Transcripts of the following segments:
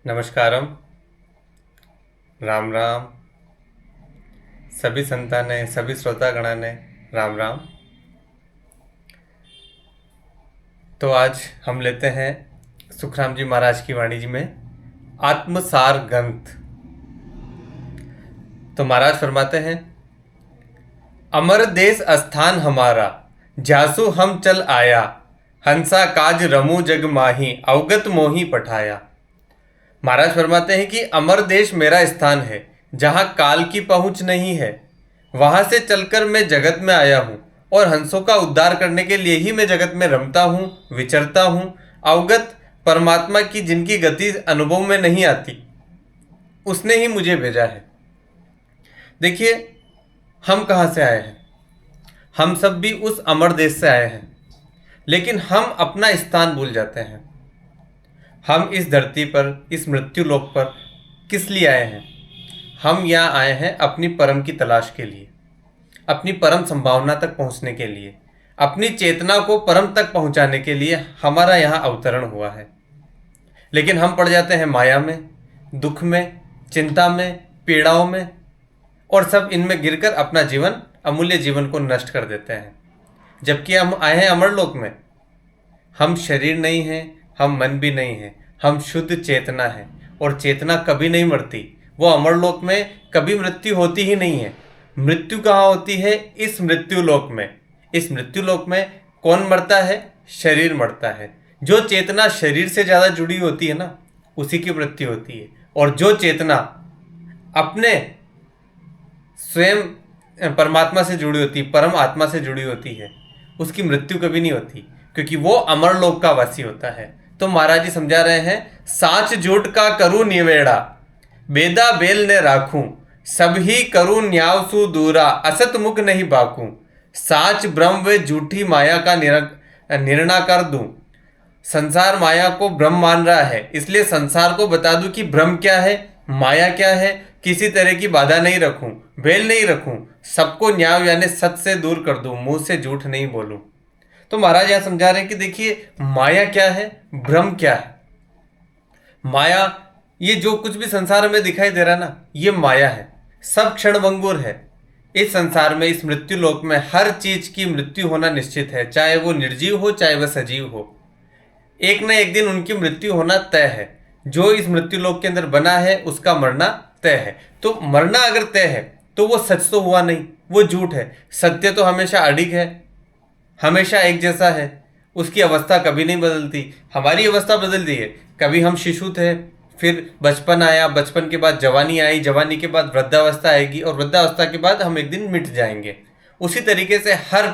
नमस्कारम। राम राम। सभी संतानें, सभी श्रोतागणाने राम राम। तो आज हम लेते हैं सुखराम जी महाराज की वाणी जी में आत्मसार ग्रंथ। तो महाराज फरमाते हैं, अमर देश स्थान हमारा, जासु हम चल आया, हंसा काज रमू जग माही, अवगत मोही पठाया। महाराज फरमाते हैं कि अमर देश मेरा स्थान है, जहां काल की पहुंच नहीं है। वहां से चलकर मैं जगत में आया हूं और हंसों का उद्धार करने के लिए ही मैं जगत में रमता हूं, विचरता हूं। अवगत परमात्मा की जिनकी गति अनुभव में नहीं आती, उसने ही मुझे भेजा है। देखिए, हम कहां से आए हैं? हम सब भी उस अमर देश से आए हैं, लेकिन हम अपना स्थान भूल जाते हैं। हम इस धरती पर, इस मृत्यु लोक पर किस लिए आए हैं? हम यहाँ आए हैं अपनी परम की तलाश के लिए, अपनी परम संभावना तक पहुँचने के लिए, अपनी चेतना को परम तक पहुँचाने के लिए हमारा यहाँ अवतरण हुआ है। लेकिन हम पड़ जाते हैं माया में, दुख में, चिंता में, पीड़ाओं में, और सब इनमें गिरकर अपना जीवन, अमूल्य जीवन को नष्ट कर देते हैं। जबकि हम आए हैं अमरलोक में। हम शरीर नहीं हैं, हम मन भी नहीं है, हम शुद्ध चेतना है, और चेतना कभी नहीं मरती। वो अमरलोक में कभी मृत्यु होती ही नहीं है। मृत्यु कहाँ होती है? इस मृत्यु लोक में। इस मृत्यु लोक में कौन मरता है? शरीर मरता है। जो चेतना शरीर से ज़्यादा जुड़ी होती है ना, उसी की मृत्यु होती है। और जो चेतना अपने स्वयं परमात्मा से जुड़ी होती, परम आत्मा से जुड़ी होती है, उसकी मृत्यु कभी नहीं होती, क्योंकि वो अमरलोक का वासी होता है। तो महाराज जी समझा रहे हैं, साच झूठ का करूं निवेड़ा, बेदा बेल ने राखूं, सब ही करूं न्याव सु दूरा, असत मुख नहीं बाकूं। साच ब्रह्म व झूठी माया का निर्णय कर दूं। संसार माया को ब्रह्म मान रहा है, इसलिए संसार को बता दूं कि ब्रह्म क्या है, माया क्या है। किसी तरह की बाधा नहीं रखूं, बेल नहीं रखूं, सबको न्याय यानी सत्य से दूर कर दूं, मुंह से झूठ नहीं बोलूं। तो महाराज यहां समझा रहे हैं कि देखिए, माया क्या है, ब्रह्म क्या है। माया, ये जो कुछ भी संसार में दिखाई दे रहा है ना, ये माया है। सब क्षणभंगुर है। इस संसार में, इस मृत्यु लोक में हर चीज की मृत्यु होना निश्चित है, चाहे वो निर्जीव हो, चाहे वह सजीव हो। एक न एक दिन उनकी मृत्यु होना तय है। जो इस मृत्यु लोक के अंदर बना है, उसका मरना तय है। तो मरना अगर तय है, तो वो सच तो हुआ नहीं, वो झूठ है। सत्य तो हमेशा अडिग है, हमेशा एक जैसा है, उसकी अवस्था कभी नहीं बदलती। हमारी अवस्था बदलती है। कभी हम शिशु थे, फिर बचपन आया, बचपन के बाद जवानी आई, जवानी के बाद वृद्धावस्था आएगी, और वृद्धावस्था के बाद हम एक दिन मिट जाएंगे। उसी तरीके से हर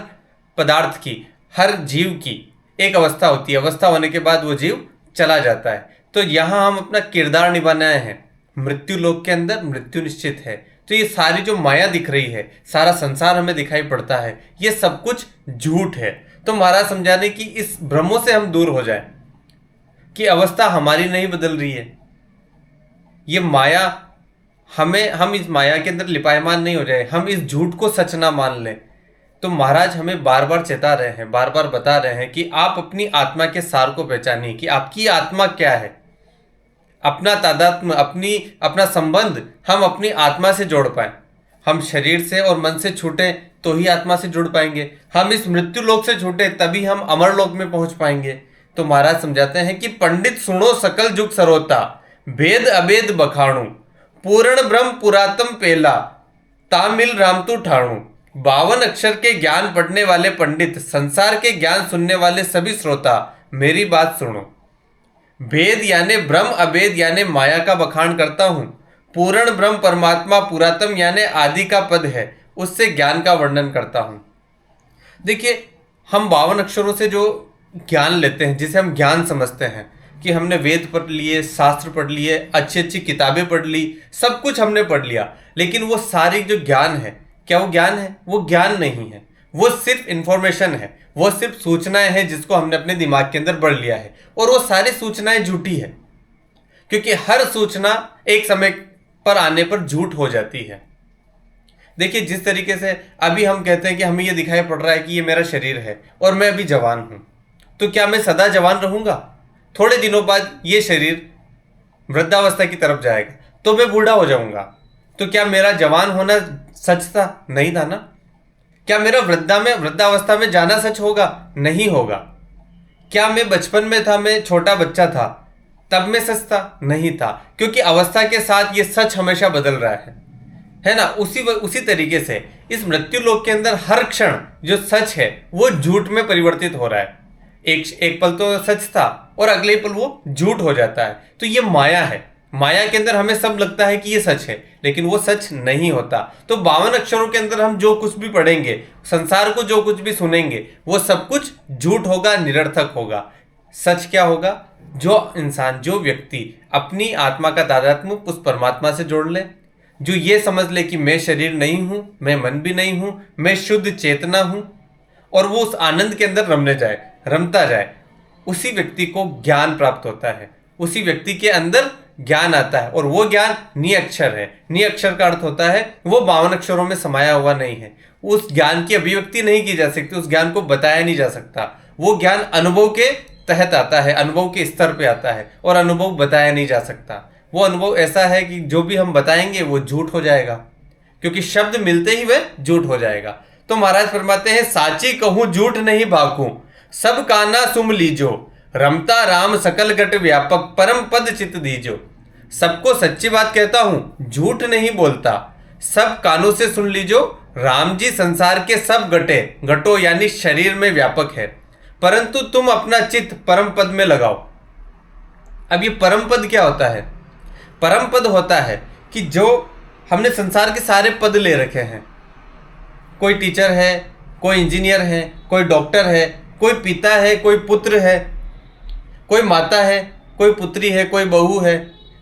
पदार्थ की, हर जीव की एक अवस्था होती है। अवस्था होने के बाद वो जीव चला जाता है। तो यहाँ हम अपना किरदार निभाना है। मृत्यु लोक के अंदर मृत्यु निश्चित है। तो ये सारी जो माया दिख रही है, सारा संसार हमें दिखाई पड़ता है, ये सब कुछ झूठ है। तो महाराज समझाने की इस भ्रमों से हम दूर हो जाए कि अवस्था हमारी नहीं बदल रही है, ये माया हम इस माया के अंदर लिपायमान नहीं हो जाए, हम इस झूठ को सच ना मान लें। तो महाराज हमें बार बार चेता रहे हैं, बार बार बता रहे हैं कि आप अपनी आत्मा के सार को पहचानिए कि आपकी आत्मा क्या है। अपना तादात्म्य, अपना संबंध हम अपनी आत्मा से जोड़ पाए। हम शरीर से और मन से छूटे तो ही आत्मा से जुड़ पाएंगे। हम इस मृत्यु लोक से छूटे तभी हम अमर लोक में पहुंच पाएंगे। तो महाराज समझाते हैं कि पंडित सुनो सकल जुग सरोता, भेद अभेद बखाणु, पूर्ण ब्रह्म पुरातम पेला, तामिल रामतु ठाणु। 52 अक्षर के ज्ञान पढ़ने वाले पंडित, संसार के ज्ञान सुनने वाले सभी श्रोता, मेरी बात सुनो। भेद यानी ब्रह्म, अभेद यानी माया का बखान करता हूं। पूर्ण ब्रह्म परमात्मा, पुरातम यानी आदि का पद है, उससे ज्ञान का वर्णन करता हूं। देखिए, हम 52 अक्षरों से जो ज्ञान लेते हैं, जिसे हम ज्ञान समझते हैं कि हमने वेद पढ़ लिए, शास्त्र पढ़ लिए, अच्छी अच्छी किताबें पढ़ ली, सब कुछ हमने पढ़ लिया, लेकिन वो सारी जो ज्ञान है, क्या वो ज्ञान है? वो ज्ञान नहीं है। वो सिर्फ इंफॉर्मेशन है, वो सिर्फ सूचनाएं हैं जिसको हमने अपने दिमाग के अंदर बढ़ लिया है। और वो सारी सूचनाएं झूठी है, क्योंकि हर सूचना एक समय पर आने पर झूठ हो जाती है। देखिए, जिस तरीके से अभी हम कहते हैं कि हमें ये दिखाई पड़ रहा है कि ये मेरा शरीर है और मैं अभी जवान हूं, तो क्या मैं सदा जवान रहूंगा? थोड़े दिनों बाद ये शरीर वृद्धावस्था की तरफ जाएगा तो मैं बूढ़ा हो जाऊंगा। तो क्या मेरा जवान होना सच था? नहीं था ना। क्या मेरा वृद्धावस्था में जाना सच होगा? नहीं होगा। क्या मैं बचपन में था, मैं छोटा बच्चा था, तब में सच था? नहीं था, क्योंकि अवस्था के साथ ये सच हमेशा बदल रहा है ना। उसी तरीके से इस मृत्यु लोक के अंदर हर क्षण जो सच है वो झूठ में परिवर्तित हो रहा है। एक पल तो सच था और अगले ही पल वो झूठ हो जाता है। तो ये माया है। माया के अंदर हमें सब लगता है कि ये सच है, लेकिन वो सच नहीं होता। तो 52 अक्षरों के अंदर हम जो कुछ भी पढ़ेंगे, संसार को जो कुछ भी सुनेंगे, वो सब कुछ झूठ होगा, निरर्थक होगा। सच क्या होगा? जो इंसान, जो व्यक्ति अपनी आत्मा का तादात्म्य उस परमात्मा से जोड़ ले, जो ये समझ ले कि मैं शरीर नहीं हूं, मैं मन भी नहीं हूं, मैं शुद्ध चेतना हूं, और वो उस आनंद के अंदर रमता जाए, उसी व्यक्ति को ज्ञान प्राप्त होता है। उसी व्यक्ति के अंदर ज्ञान आता है, और वो ज्ञान निअक्षर है। निअक्षर का अर्थ होता है वो 52 अक्षरों में समाया हुआ नहीं है। उस ज्ञान की अभिव्यक्ति नहीं की जा सकती, उस ज्ञान को बताया नहीं जा सकता। वो ज्ञान अनुभव के तहत आता है, अनुभव के स्तर पे आता है, और अनुभव बताया नहीं जा सकता। वो अनुभव ऐसा है कि जो भी हम बताएंगे वो झूठ हो जाएगा, क्योंकि शब्द मिलते ही वह झूठ हो जाएगा। तो महाराज फरमाते हैं, साची कहूं झूठ नहीं बाकूं, सब काना सुम लीजो, रमता राम सकल घट व्यापक, परम पद चित दीजो। सबको सच्ची बात कहता हूं, झूठ नहीं बोलता, सब कानों से सुन लीजो, राम जी संसार के सब घटो यानी शरीर में व्यापक है, परंतु तुम अपना चित्त परम पद में लगाओ। अब ये परम पद क्या होता है? परम पद होता है कि जो हमने संसार के सारे पद ले रखे हैं, कोई टीचर है, कोई इंजीनियर है, कोई डॉक्टर है, कोई पिता है, कोई पुत्र है, कोई माता है, कोई पुत्री है, कोई बहू है,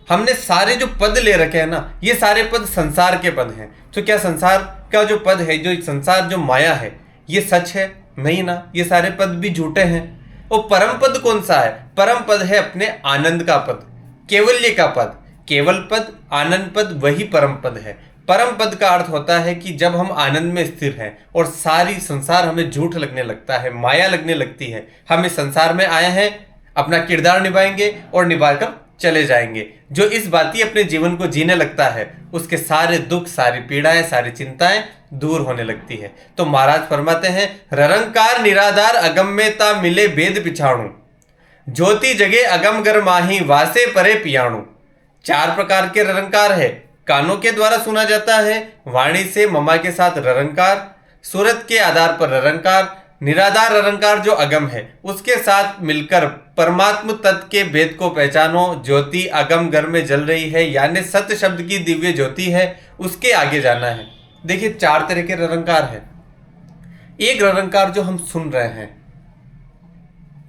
हमने सारे जो पद ले रखे हैं ना, ये सारे पद संसार के पद हैं। तो क्या संसार का जो पद है, जो संसार जो माया है, ये सच है? नहीं ना, ये सारे पद भी झूठे हैं। और परम पद कौन सा है? परम पद है अपने आनंद का पद, केवल्य का पद, केवल पद, आनंद पद, वही परम पद है। परम पद का अर्थ होता है कि जब हम आनंद में स्थिर हैं और सारी संसार हमें झूठ लगने लगता है, माया लगने लगती है, हम इस संसार में आए हैं, अपना किरदार निभाएंगे और निभाकर चले जाएंगे। जो इस बाती अपने जीवन को जीने लगता है, उसके सारे दुख, सारी पीड़ाएं, सारी चिंताएं दूर होने लगती है। तो महाराज फरमाते हैं, ररंकार निराधार अगम में ता मिले भेद पिछाणु, ज्योति जगे अगम गर माही वासे परे पियाणु। 4 प्रकार के ररंकार है। कानों के द्वारा सुना जाता है, वाणी से ममा के साथ ररंकार, सूरत के आधार पर ररंकार, निराधार ररंकार जो अगम है उसके साथ मिलकर परमात्म तत्व के भेद को पहचानो। ज्योति अगम घर में जल रही है, यानी सत्य शब्द की दिव्य ज्योति है, उसके आगे जाना है। देखिए 4 तरह के ररंकार है। एक ररंकार जो हम सुन रहे हैं,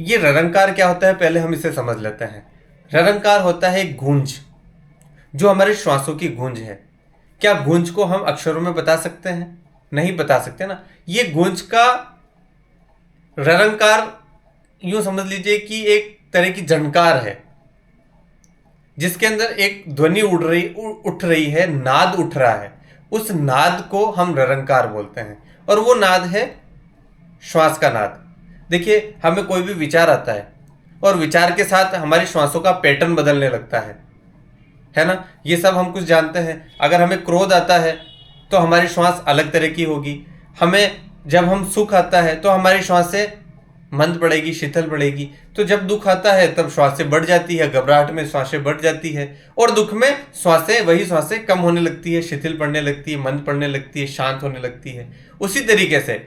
ये ररंकार क्या होता है पहले हम इसे समझ लेते हैं। ररंकार होता है गूंज, जो हमारे श्वासों की गूंज है। क्या गूंज को हम अक्षरों में बता सकते हैं? नहीं बता सकते ना। ये गूंज का ररंकार यूं समझ लीजिए कि एक तरह की झनकार है, जिसके अंदर एक ध्वनि उठ रही है, नाद उठ रहा है। उस नाद को हम ररंकार बोलते हैं, और वो नाद है श्वास का नाद। देखिए हमें कोई भी विचार आता है, और विचार के साथ हमारी श्वासों का पैटर्न बदलने लगता है ना। ये सब हम कुछ जानते हैं। अगर हमें क्रोध आता है तो हमारी श्वास अलग तरह की होगी। हमें जब हम सुख आता है तो हमारी श्वासें मंद पड़ेगी, शीतल पड़ेगी। तो जब दुख आता है तब श्वासें बढ़ जाती है, घबराहट में श्वासें बढ़ जाती है, और दुख में वही श्वासें कम होने लगती है, शिथिल पड़ने लगती है, मंद पड़ने लगती है, शांत होने लगती है। उसी तरीके से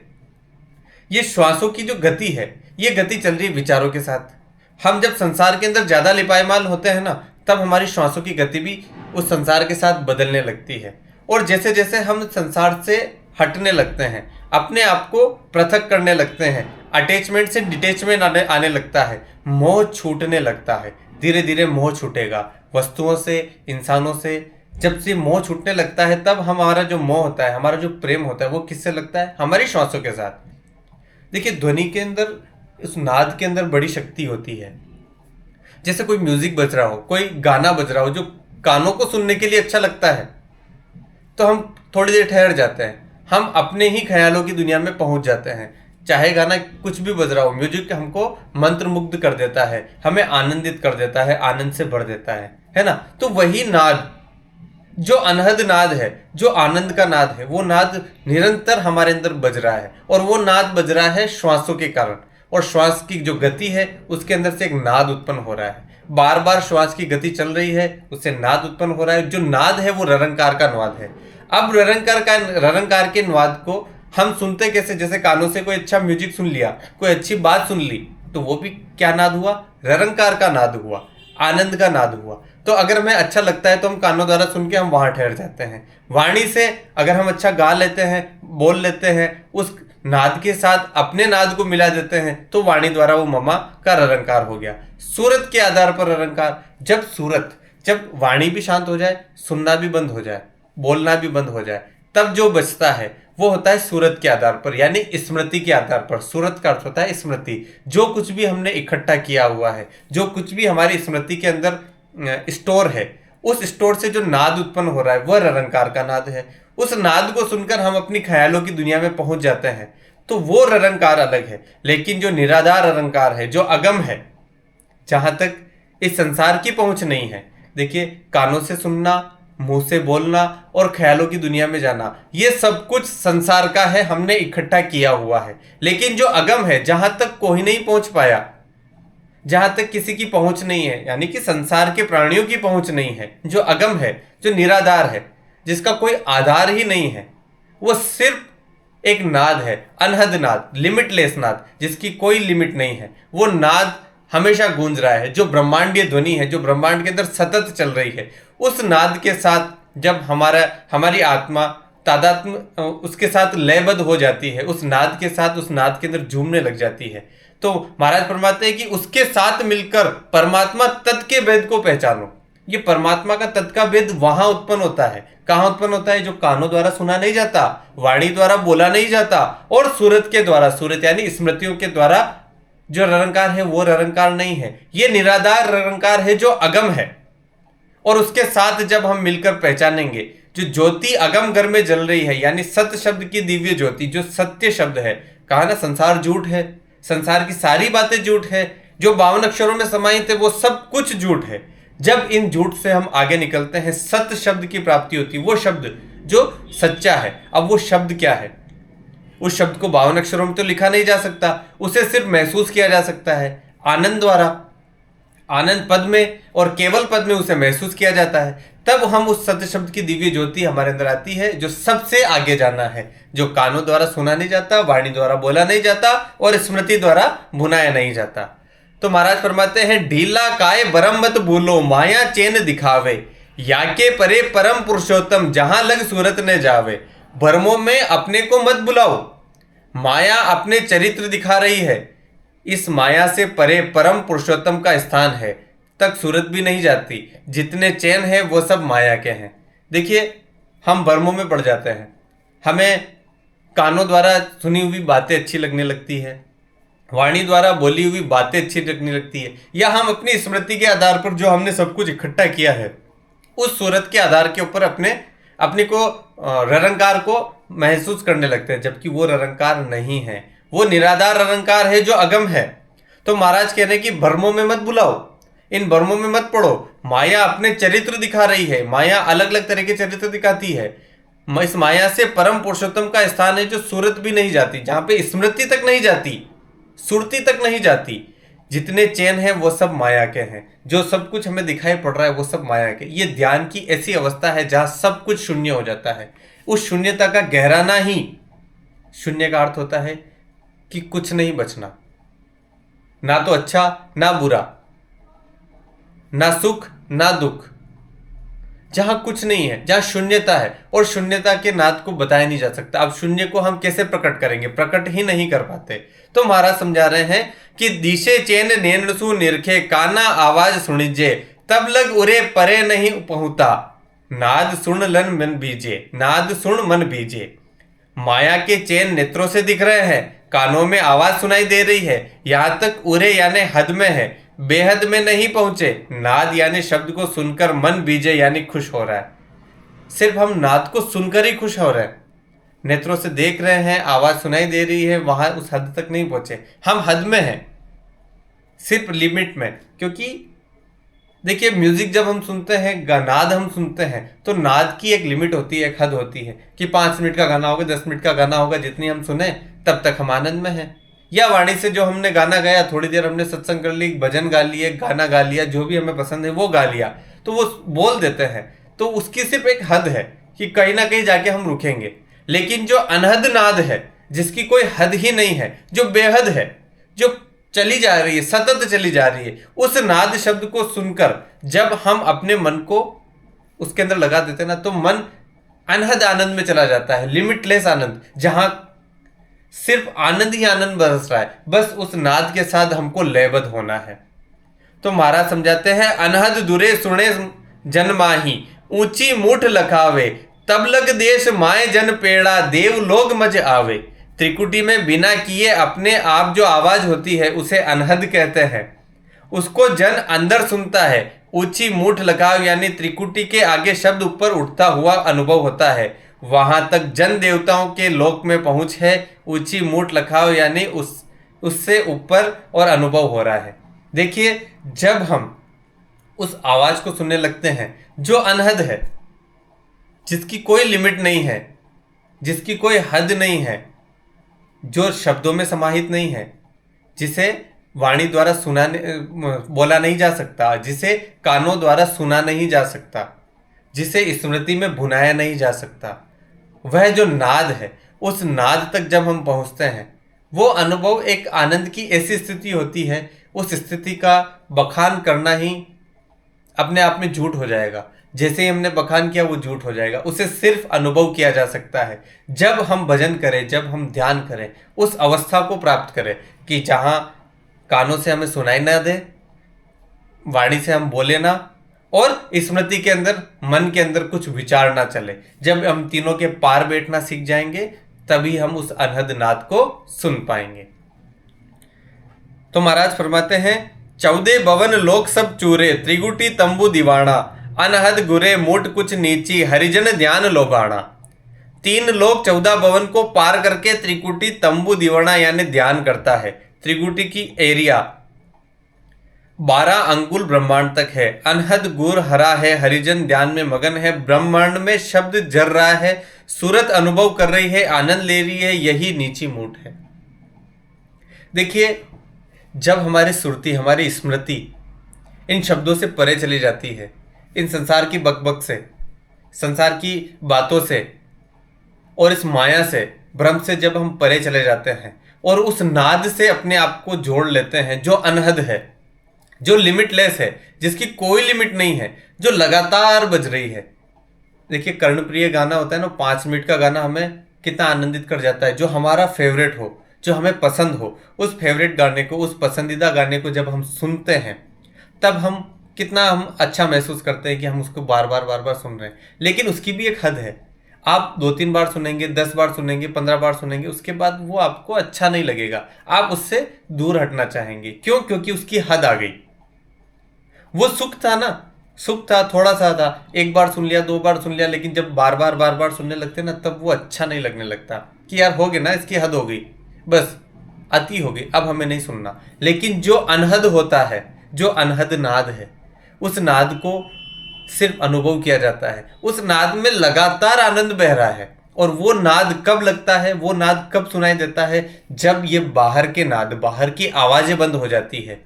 ये श्वासों की जो गति है, ये गति चल रही है विचारों के साथ। हम जब संसार के अंदर ज्यादा लिपायमान होते हैं ना, तब हमारी श्वासों की गति भी उस संसार के साथ बदलने लगती है। और जैसे जैसे हम संसार से हटने लगते हैं, अपने आप को पृथक करने लगते हैं, अटैचमेंट से डिटैचमेंट आने लगता है, मोह छूटने लगता है। धीरे धीरे मोह छूटेगा वस्तुओं से, इंसानों से। जब से मोह छूटने लगता है तब हमारा जो मोह होता है, हमारा जो प्रेम होता है, वो किससे लगता है? हमारी श्वासों के साथ। देखिए ध्वनि के अंदर, उस नाद के अंदर बड़ी शक्ति होती है। जैसे कोई म्यूजिक बज रहा हो, कोई गाना बज रहा हो जो कानों को सुनने के लिए अच्छा लगता है, तो हम थोड़ी देर ठहर जाते हैं, हम अपने ही ख्यालों की दुनिया में पहुंच जाते हैं। चाहे गाना कुछ भी बज रहा हो, म्यूजिक हमको मंत्रमुग्ध कर देता है, हमें आनंदित कर देता है, आनंद से भर देता है ना। तो वही नाद जो अनहद नाद है, जो आनंद का नाद है, वो नाद निरंतर हमारे अंदर बज रहा है, और वो नाद बज रहा है श्वासों के कारण, और श्वास की जो गति है उसके अंदर से एक नाद उत्पन्न हो रहा है, बार बार श्वास की गति चल रही है, उससे नाद उत्पन्न हो रहा है। जो नाद है वो ररंकार का नाद है। अब ररंकार के नाद को हम सुनते कैसे? जैसे कानों से कोई अच्छा म्यूजिक सुन लिया, कोई अच्छी बात सुन ली, तो वो भी क्या नाद हुआ? ररंकार का नाद हुआ, आनंद का नाद हुआ। तो अगर हमें अच्छा लगता है तो हम कानों द्वारा सुन के हम वहां ठहर जाते हैं। वाणी से अगर हम अच्छा गा लेते हैं, बोल लेते हैं, उस नाद के साथ अपने नाद को मिला देते हैं, तो वाणी द्वारा वो ममा का ररंकार हो गया। सूरत के आधार पर ररंकार, जब वाणी भी शांत हो जाए, सुनना भी बंद हो जाए, बोलना भी बंद हो जाए, तब जो बचता है वो होता है सूरत के आधार पर, यानी स्मृति के आधार पर। सूरत का अर्थ होता है स्मृति। जो कुछ भी हमने इकट्ठा किया हुआ है, जो कुछ भी हमारी स्मृति के अंदर स्टोर है, उस स्टोर से जो नाद उत्पन्न हो रहा है वह ररंकार का नाद है। उस नाद को सुनकर हम अपनी ख्यालों की दुनिया में पहुंच जाते हैं, तो वो ररंकार अलग है। लेकिन जो निराधार ररंकार है, जो अगम है, जहां तक इस संसार की पहुंच नहीं है, देखिए कानों से सुनना, मुंह से बोलना और ख्यालों की दुनिया में जाना, ये सब कुछ संसार का है, हमने इकट्ठा किया हुआ है। लेकिन जो अगम है, जहां तक कोई नहीं पहुंच पाया, जहां तक किसी की पहुंच नहीं है, यानी कि संसार के प्राणियों की पहुंच नहीं है, जो अगम है, जो निराधार है, जिसका कोई आधार ही नहीं है, वो सिर्फ एक नाद है, अनहद नाद, लिमिटलेस नाद, जिसकी कोई लिमिट नहीं है। वो नाद हमेशा गूंज रहा है, जो ब्रह्मांडीय ध्वनि है, जो ब्रह्मांड के अंदर सतत चल रही है। उस नाद के साथ जब हमारी आत्मा तादात्म्य उसके साथ लयबद्ध हो जाती है, उस नाद के साथ, उस नाद के अंदर झूमने लग जाती है, तो महाराज फरमाते हैं कि उसके साथ मिलकर परमात्मा तत्व के भेद को पहचानो। ये परमात्मा का तत्व का भेद वहां उत्पन्न होता है। कहां उत्पन्न होता है? जो कानों द्वारा सुना नहीं जाता, वाणी द्वारा बोला नहीं जाता, और सूरत के द्वारा, सूरत यानी स्मृतियों के द्वारा जो ररंकार है वो ररंकार नहीं है। ये निराधार ररंकार है जो अगम है। और उसके साथ जब हम मिलकर पहचानेंगे, जो ज्योति अगम घर में जल रही है, यानी सत्य शब्द की दिव्य ज्योति, जो सत्य शब्द है, कहा ना संसार झूठ है, संसार की सारी बातें झूठ है, जो 52 अक्षरों में समाहित है वो सब कुछ झूठ है। जब इन झूठ से हम आगे निकलते हैं, सत्य शब्द की प्राप्ति होती है, वो शब्द जो सच्चा है। अब वो शब्द क्या है? उस शब्द को 52 अक्षरों में तो लिखा नहीं जा सकता, उसे सिर्फ महसूस किया जा सकता है आनंद द्वारा। आनंद पद में और केवल पद में उसे महसूस किया जाता है। तब हम उस सत्य शब्द की दिव्य ज्योति हमारे अंदर आती है, जो सबसे आगे जाना है, जो कानों द्वारा सुना नहीं जाता, वाणी द्वारा बोला नहीं जाता, और स्मृति द्वारा भुनाया नहीं जाता। तो महाराज फरमाते हैं, ढीला काय बरम मत भूलो, माया चैन दिखावे, याके परे परम पुरुषोत्तम, जहां लग सूरत ने जावे। भरमों में अपने को मत बुलाओ, माया अपने चरित्र दिखा रही है, इस माया से परे परम पुरुषोत्तम का स्थान है, तक सूरत भी नहीं जाती। जितने चैन हैं वो सब माया के हैं। देखिए, हम भ्रमों में पड़ जाते हैं, हमें कानों द्वारा सुनी हुई बातें अच्छी लगने लगती है, वाणी द्वारा बोली हुई बातें अच्छी लगने लगती है, या हम अपनी स्मृति के आधार पर जो हमने सब कुछ इकट्ठा किया है, उस सूरत के आधार के ऊपर अपने को ररंकार को महसूस करने लगते हैं, जबकि वो ररंकार नहीं है, वो निराधार ररंकार है जो अगम है। तो महाराज कह रहे हैं कि भ्रमों में मत बुलाओ, इन भ्रमों में मत पड़ो। माया अपने चरित्र दिखा रही है, माया अलग अलग तरह के चरित्र दिखाती है। इस माया से परम पुरुषोत्तम का स्थान है, जो सूरत भी नहीं जाती, जहां पे स्मृति तक नहीं जाती, सुरती तक नहीं जाती। जितने चैन हैं वो सब माया के हैं, जो सब कुछ हमें दिखाई पड़ रहा है वो सब माया के। ये ध्यान की ऐसी अवस्था है जहां सब कुछ शून्य हो जाता है। उस शून्यता का गहराना ही, शून्य का अर्थ होता है कि कुछ नहीं बचना, ना तो अच्छा ना बुरा, ना सुख ना दुख, जहां कुछ नहीं है, जहां शून्यता है। और शून्यता के नाद को बताया नहीं जा सकता। अब शून्य को हम कैसे प्रकट करेंगे? प्रकट ही नहीं कर पाते। तो महाराज समझा रहे हैं कि दिशे चैन नैनसु निरखे, काना आवाज सुनिजे, तब लग उरे परे नहीं पहुंता, नाद सुन लन मन बीजे, नाद सुन मन बीजे। माया के चैन नेत्रों से दिख रहे हैं, कानों में आवाज सुनाई दे रही है, यहां तक उरे यानी हद में है, बेहद में नहीं पहुंचे। नाद यानी शब्द को सुनकर मन बीजे यानी खुश हो रहा है। सिर्फ हम नाद को सुनकर ही खुश हो रहे हैं, नेत्रों से देख रहे हैं, आवाज सुनाई दे रही है, वहां उस हद तक नहीं पहुंचे। हम हद में हैं, सिर्फ लिमिट में। क्योंकि देखिए, म्यूजिक जब हम सुनते हैं, नाद हम सुनते हैं, तो नाद की एक लिमिट होती है, एक हद होती है कि 5 मिनट का गाना होगा, 10 मिनट का गाना होगा, जितनी हम सुने तब तक हम आनंद में हैं। या वाणी से जो हमने गाना गाया, थोड़ी देर हमने सत्संग कर ली, भजन गा लिए, गाना गा लिया, जो भी हमें पसंद है वो गा लिया, तो वो बोल देते हैं, तो उसकी सिर्फ एक हद है कि कहीं ना कहीं जाके हम रुकेंगे। लेकिन जो अनहद नाद है, जिसकी कोई हद ही नहीं है, जो बेहद है, जो चली जा रही है, सतत चली जा रही है, उस नाद शब्द को सुनकर जब हम अपने मन को उसके अंदर लगा देते हैं ना, तो मन अनहद आनंद में चला जाता है, लिमिटलेस आनंद, जहां सिर्फ आनंद ही आनंद बरस रहा है। बस उस नाद के साथ हमको लयबद्ध होना है। तो महाराज समझाते हैं, अनहद दुरे सुने जन माही, ऊंची मूठ लखावे, तब लग देश माए जन पेड़ा, देव लोग मज आवे। त्रिकुटी में बिना किए अपने आप जो आवाज होती है उसे अनहद कहते हैं। उसको जन अंदर सुनता है। ऊंची मूठ लगाव यानी त्रिकुटी के आगे शब्द ऊपर उठता हुआ अनुभव होता है, वहां तक जन देवताओं के लोक में पहुंच है। ऊंची मूठ लखाव यानी उससे ऊपर और अनुभव हो रहा है। देखिए, जब हम उस आवाज को सुनने लगते हैं जो अनहद है, जिसकी कोई लिमिट नहीं है, जिसकी कोई हद नहीं है, जो शब्दों में समाहित नहीं है, जिसे वाणी द्वारा बोला नहीं जा सकता, जिसे कानों द्वारा सुना नहीं जा सकता, जिसे स्मृति में भुनाया नहीं जा सकता, वह जो नाद है, उस नाद तक जब हम पहुंचते हैं, वो अनुभव एक आनंद की ऐसी स्थिति होती है, उस स्थिति का बखान करना ही अपने आप में झूठ हो जाएगा। जैसे ही हमने बखान किया वो झूठ हो जाएगा। उसे सिर्फ अनुभव किया जा सकता है जब हम भजन करें, जब हम ध्यान करें, उस अवस्था को प्राप्त करें कि जहां कानों से हमें सुनाई ना दे, वाणी से हम बोले ना, और स्मृति के अंदर, मन के अंदर कुछ विचार ना चले। जब हम तीनों के पार बैठना सीख जाएंगे, तभी हम उस अनहद नाद को सुन पाएंगे। तो महाराज फरमाते हैं, 14 भवन लोक सब चूरे, त्रिगुटी तंबू दीवाना, अनहद गुरे मूठ कुछ नीची, हरिजन ध्यान लोभाना। 3 लोक 14 भवन को पार करके त्रिकुटी तंबू दीवाना यानी ध्यान करता है। त्रिकुटी की एरिया 12 अंगुल ब्रह्मांड तक है। अनहद गुर हरा है, हरिजन ध्यान में मगन है, ब्रह्मांड में शब्द जर रहा है, सूरत अनुभव कर रही है, आनंद ले रही है, यही नीची मूठ है। देखिए, जब हमारी सुरती, हमारी स्मृति इन शब्दों से परे चली जाती है, इन संसार की बकबक से, संसार की बातों से और इस माया से, भ्रम से जब हम परे चले जाते हैं और उस नाद से अपने आप को जोड़ लेते हैं, जो अनहद है, जो लिमिटलेस है, जिसकी कोई लिमिट नहीं है, जो लगातार बज रही है। देखिए, कर्णप्रिय गाना होता है ना, 5 मिनट का गाना हमें कितना आनंदित कर जाता है। जो हमारा फेवरेट हो, जो हमें पसंद हो, उस फेवरेट गाने को, उस पसंदीदा गाने को जब हम सुनते हैं, तब हम कितना अच्छा महसूस करते हैं कि हम उसको बार बार सुन रहे हैं। लेकिन उसकी भी एक हद है। आप 2-3 बार सुनेंगे, 10 बार सुनेंगे, 15 बार सुनेंगे, उसके बाद वो आपको अच्छा नहीं लगेगा, आप उससे दूर हटना चाहेंगे। क्यों? क्योंकि उसकी हद आ गई। वो सुख था ना, सुख था, थोड़ा सा था, 1 बार सुन लिया, 2 बार सुन लिया, लेकिन जब बार बार सुनने लगते ना, तब वो अच्छा नहीं लगने लगता कि यार हो गया ना, इसकी हद हो गई, बस अति हो गई, अब हमें नहीं सुनना। लेकिन जो अनहद होता है, जो अनहद नाद है, उस नाद को सिर्फ अनुभव किया जाता है। उस नाद में लगातार आनंद बह रहा है। और वो नाद कब लगता है, वो नाद कब सुनाई देता है? जब ये बाहर के नाद, बाहर की आवाजें बंद हो जाती है,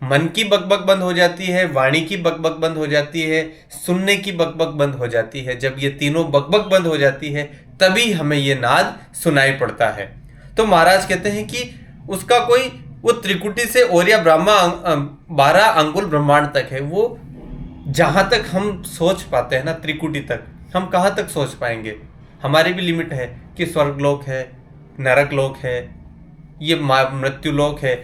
मन की बकबक बंद हो जाती है, वाणी की बकबक बंद हो जाती है, सुनने की बकबक बंद हो जाती है। जब ये तीनों बकबक बंद हो जाती है, तभी हमें ये नाद सुनाई पड़ता है। तो महाराज कहते हैं कि उसका कोई, वो त्रिकुटी से ओरिया ब्रह्मा 12 अंगुल ब्रह्मांड तक है। वो जहां तक हम सोच पाते हैं ना, त्रिकुटी तक हम कहां तक सोच पाएंगे? हमारी भी लिमिट है कि स्वर्गलोक है, नरक लोक है, ये मृत्यु लोक है।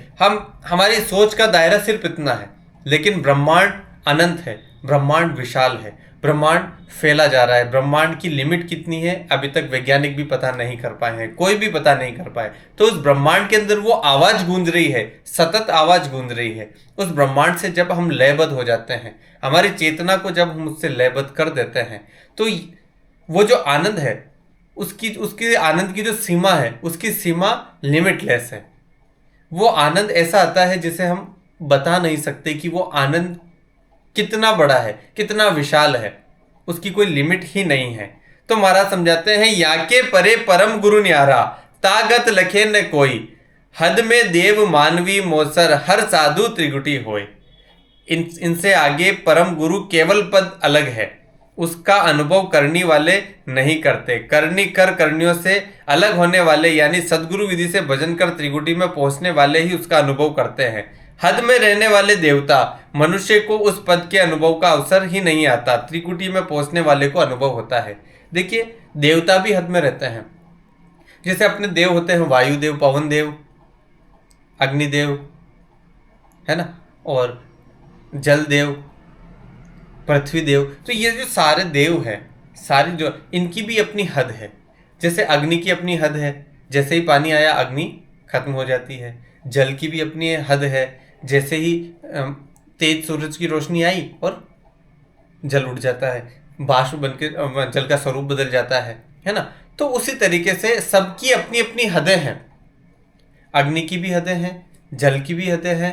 हमारी सोच का दायरा सिर्फ इतना है। लेकिन ब्रह्मांड अनंत है, ब्रह्मांड विशाल है, ब्रह्मांड फैला जा रहा है। ब्रह्मांड की लिमिट कितनी है अभी तक वैज्ञानिक भी पता नहीं कर पाए हैं, कोई भी पता नहीं कर पाए। तो उस ब्रह्मांड के अंदर वो आवाज गूंज रही है, सतत आवाज गूंज रही है। उस ब्रह्मांड से जब हम लयबद्ध हो जाते हैं, हमारी चेतना को जब हम उससे लयबद्ध कर देते हैं, तो वो जो आनंद है, उसकी उसकी आनंद की जो सीमा है, उसकी सीमा लिमिटलेस है। वो आनंद ऐसा आता है जिसे हम बता नहीं सकते कि वो आनंद कितना बड़ा है, कितना विशाल है, उसकी कोई लिमिट ही नहीं है। तो महाराज समझाते हैं, याके परे परम गुरु न्यारा, तागत लखे न कोई, हद में देव मानवी मोसर, हर साधु त्रिगुटी होए। इनसे आगे परम गुरु केवल पद अलग है, उसका अनुभव करनी वाले नहीं करते। करनियों से अलग होने वाले यानी सदगुरु विधि से भजन कर त्रिगुटी में पहुंचने वाले ही उसका अनुभव करते हैं। हद में रहने वाले देवता मनुष्य को उस पद के अनुभव का अवसर ही नहीं आता, त्रिकुटी में पहुंचने वाले को अनुभव होता है। देखिए, देवता भी हद में रहते हैं। जैसे अपने देव होते हैं वायुदेव, पवन देव, अग्निदेव, है ना, और जल देव, पृथ्वी देव। तो ये जो सारे देव हैं, सारी जो इनकी भी अपनी हद है। जैसे अग्नि की अपनी हद है, जैसे ही पानी आया अग्नि खत्म हो जाती है। जल की भी अपनी हद है, जैसे ही तेज सूरज की रोशनी आई और जल उड़ जाता है, बाष्प बनकर जल का स्वरूप बदल जाता है ना। तो उसी तरीके से सबकी अपनी अपनी हदें हैं। अग्नि की भी हदें हैं, जल की भी हदें हैं,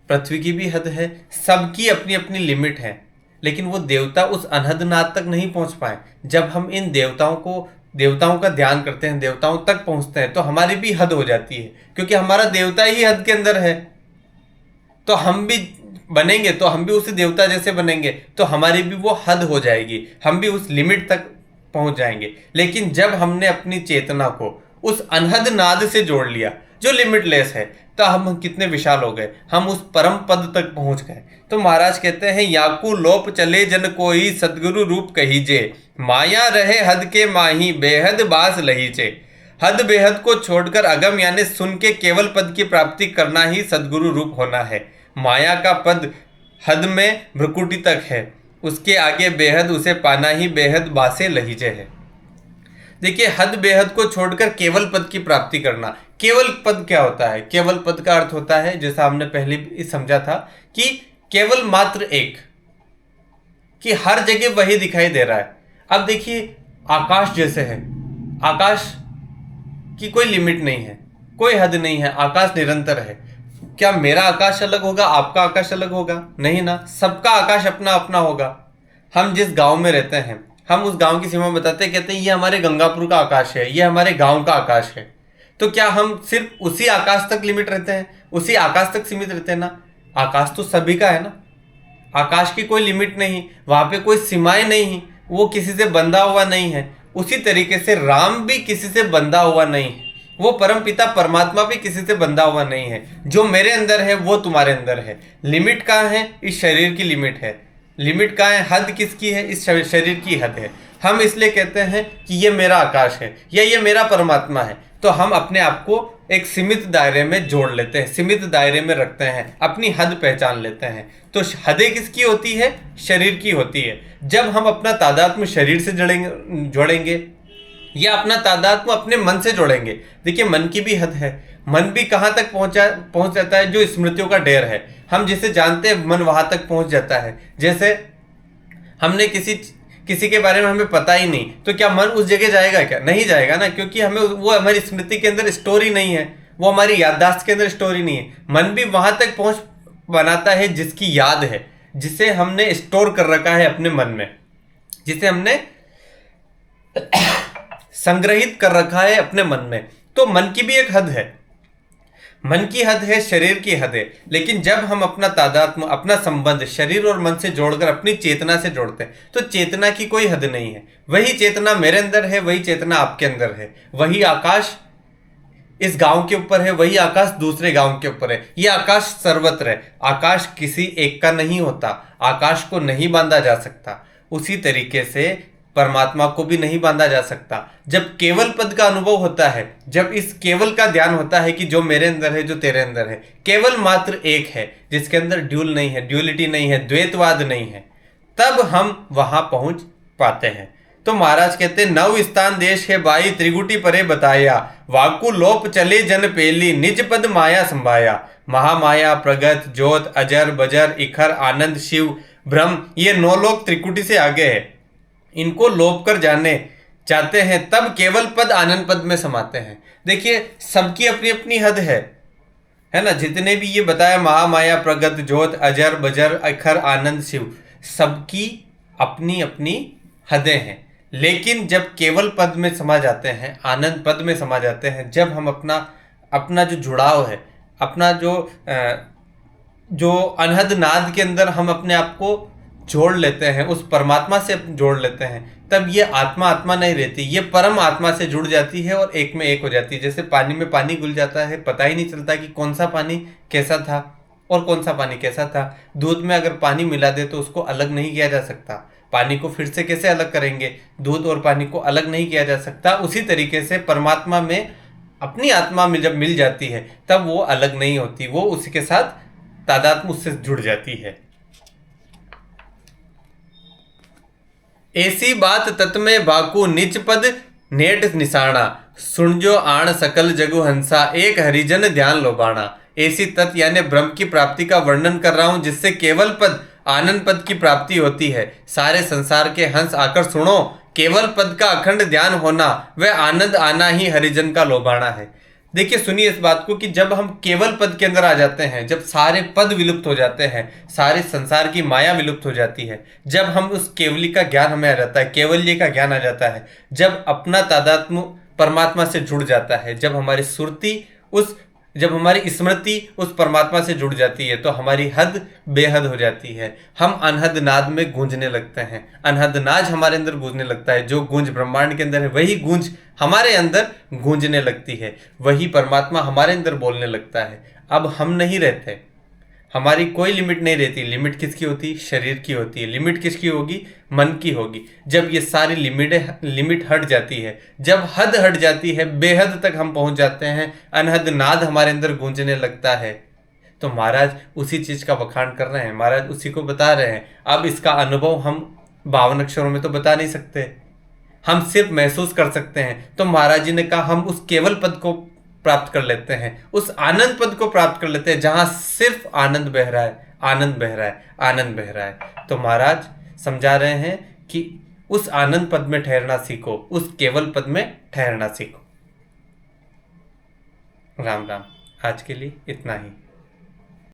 पृथ्वी की भी हद है, सबकी अपनी अपनी लिमिट है। लेकिन वो देवता उस अनहद नाद तक नहीं पहुंच पाए। जब हम इन देवताओं का ध्यान करते हैं, देवताओं तक पहुंचते हैं, तो हमारी भी हद हो जाती है, क्योंकि हमारा देवता ही हद के अंदर है। तो हम भी बनेंगे तो हम भी उसी देवता जैसे बनेंगे, तो हमारी भी वो हद हो जाएगी, हम भी उस लिमिट तक पहुंच जाएंगे। लेकिन जब हमने अपनी चेतना को उस अनहद नाद से जोड़ लिया जो लिमिटलेस है, तो हम कितने विशाल हो गए, हम उस परम पद तक पहुंच गए। तो महाराज कहते हैं, याकू लोप चले जन कोई, सदगुरु रूप कहीजे, माया रहे हद के माही, बेहद बास लहीचे। हद बेहद को छोड़कर अगम यानी सुन के केवल पद की प्राप्ति करना ही सदगुरु रूप होना है। माया का पद हद में भ्रुकुटी तक है, उसके आगे बेहद उसे पाना ही बेहद बासे लहीजे है। देखिए, हद बेहद को छोड़कर केवल पद की प्राप्ति करना। केवल पद क्या होता है? केवल पद का अर्थ होता है, जैसा हमने पहले भी समझा था, कि केवल मात्र एक, कि हर जगह वही दिखाई दे रहा है। अब देखिए, आकाश जैसे है, आकाश की कोई लिमिट नहीं है, कोई हद नहीं है, आकाश निरंतर है। क्या मेरा आकाश अलग होगा, आपका आकाश अलग होगा? नहीं ना, सबका आकाश अपना अपना होगा। हम जिस गांव में रहते हैं, हम उस गांव की सीमा बताते हैं, कहते हैं ये हमारे गंगापुर का आकाश है, ये हमारे गांव का आकाश है। तो क्या हम सिर्फ उसी आकाश तक लिमिट रहते हैं, उसी आकाश तक सीमित रहते हैं? ना, आकाश तो सभी का है ना, आकाश की कोई लिमिट नहीं, वहां पे कोई सीमाएं नहीं, वो किसी से बंधा हुआ नहीं है। उसी तरीके से राम भी किसी से बंधा हुआ नहीं है, वो परम पिता परमात्मा भी किसी से बंधा हुआ नहीं है। जो मेरे अंदर है वो तुम्हारे अंदर है। लिमिट कहाँ है? इस शरीर की लिमिट है। लिमिट कहाँ है? हद किसकी है? इस शरीर की हद है। हम इसलिए कहते हैं कि ये मेरा आकाश है या ये मेरा परमात्मा है, तो हम अपने आप को एक सीमित दायरे में जोड़ लेते हैं, सीमित दायरे में रखते हैं, अपनी हद पहचान लेते हैं। तो हदें किसकी होती है? शरीर की होती है। जब हम अपना तादात्म्य शरीर से जोड़ेंगे या अपना तादात्म्य अपने मन से जोड़ेंगे। देखिए, मन की भी हद है, मन भी कहाँ तक पहुंच जाता है? जो स्मृतियों का ढेर है, हम जिसे जानते हैं मन वहां तक पहुंच जाता है। जैसे हमने किसी के बारे में हमें पता ही नहीं, तो क्या मन उस जगह जाएगा? क्या नहीं जाएगा ना, क्योंकि हमें वो हमारी स्मृति के अंदर स्टोरी नहीं है, वो हमारी याददाश्त के अंदर स्टोरी नहीं है। मन भी वहां तक पहुंच बनाता है जिसकी याद है, जिसे हमने स्टोर कर रखा है अपने मन में, जिसे हमने संग्रहित कर रखा है अपने मन में। तो मन की भी एक हद है, मन की हद है, शरीर की हद है। लेकिन जब हम अपना तादात्म्य, अपना संबंध शरीर और मन से जोड़कर अपनी चेतना से जोड़ते हैं, तो चेतना की कोई हद नहीं है। वही चेतना मेरे अंदर है, वही चेतना आपके अंदर है। वही आकाश इस गांव के ऊपर है, वही आकाश दूसरे गांव के ऊपर है। ये आकाश सर्वत्र है। आकाश किसी एक का नहीं होता, आकाश को नहीं बांधा जा सकता। उसी तरीके से परमात्मा को भी नहीं बांधा जा सकता। जब केवल पद का अनुभव होता है, जब इस केवल का ध्यान होता है कि जो मेरे अंदर है, जो तेरे अंदर है, केवल मात्र एक है, जिसके अंदर ड्यूल नहीं है, ड्यूलिटी नहीं है, द्वैतवाद नहीं है, तब हम वहां पहुंच पाते हैं। तो महाराज कहते हैं, नव स्थान देश है बाई, त्रिगुटी परे बताया, वाकु लोप चले जन पेली, निज पद माया संभाया। महामाया, प्रगत, ज्योत, अजर, बजर, इखर, आनंद, शिव, ब्रह्म, ये 9 लोग त्रिकुटी से आगे है। इनको लोप कर जाने जाते हैं तब केवल पद आनंद पद में समाते हैं। देखिए सबकी अपनी अपनी हद है ना। जितने भी ये बताया महामाया प्रगत ज्योत अजर बजर अखर आनंद शिव, सबकी अपनी अपनी हदें हैं। लेकिन जब केवल पद में समा जाते हैं, आनंद पद में समा जाते हैं, जब हम अपना जो जुड़ाव है, अपना जो अनहद नाद के अंदर हम अपने आप को जोड़ लेते हैं, उस परमात्मा से जोड़ लेते हैं, तब ये आत्मा आत्मा नहीं रहती, ये परम आत्मा से जुड़ जाती है और एक में एक हो जाती है। जैसे पानी में पानी घुल जाता है, पता ही नहीं चलता कि कौन सा पानी कैसा था और कौन सा पानी कैसा था। दूध में अगर पानी मिला दे तो उसको अलग नहीं किया जा सकता, पानी को फिर से कैसे अलग करेंगे, दूध और पानी को अलग नहीं किया जा सकता। उसी तरीके से परमात्मा में अपनी आत्मा में जब मिल जाती है तब वो अलग नहीं होती, वो उसी के साथ तादात्म्य उससे जुड़ जाती है। ऐसी बात तत् में बाकू निच पद नेट निशाना, सुन जो आण सकल जगु हंसा एक हरिजन ध्यान लोबाना। ऐसी तत् यानी ब्रह्म की प्राप्ति का वर्णन कर रहा हूं जिससे केवल पद आनंद पद की प्राप्ति होती है। सारे संसार के हंस आकर सुनो, केवल पद का अखंड ध्यान होना वह आनंद आना ही हरिजन का लोबाना है। देखिए सुनिए इस बात को कि जब हम केवल पद के अंदर आ जाते हैं, जब सारे पद विलुप्त हो जाते हैं, सारे संसार की माया विलुप्त हो जाती है, जब हम उस केवली का ज्ञान हमें आ जाता है, केवल्य का ज्ञान आ जाता है, जब अपना तादात्म्य परमात्मा से जुड़ जाता है, जब हमारी सुरति जब हमारी स्मृति उस परमात्मा से जुड़ जाती है तो हमारी हद बेहद हो जाती है। हम अनहद नाद में गूंजने लगते हैं, अनहद नाज हमारे अंदर गूंजने लगता है। जो गूंज ब्रह्मांड के अंदर है वही गूंज हमारे अंदर गूंजने लगती है, वही परमात्मा हमारे अंदर बोलने लगता है। अब हम नहीं रहते, हमारी कोई लिमिट नहीं रहती। लिमिट किसकी होती? शरीर की होती है। लिमिट किसकी होगी? मन की होगी। जब ये सारी लिमिट हट जाती है, जब हद हट जाती है, बेहद तक हम पहुंच जाते हैं, अनहद नाद हमारे अंदर गूंजने लगता है, तो महाराज उसी चीज का बखान कर रहे हैं, महाराज उसी को बता रहे हैं। अब इसका अनुभव हम 52 अक्षरों में तो बता नहीं सकते, हम सिर्फ महसूस कर सकते हैं। तो महाराज जी ने कहा हम उस केवल पद को प्राप्त कर लेते हैं, उस आनंद पद को प्राप्त कर लेते हैं जहां सिर्फ आनंद बह रहा है, आनंद बह रहा है, आनंद बह रहा है। तो महाराज समझा रहे हैं कि उस आनंद पद में ठहरना सीखो, उस केवल पद में ठहरना सीखो। राम राम। आज के लिए इतना ही।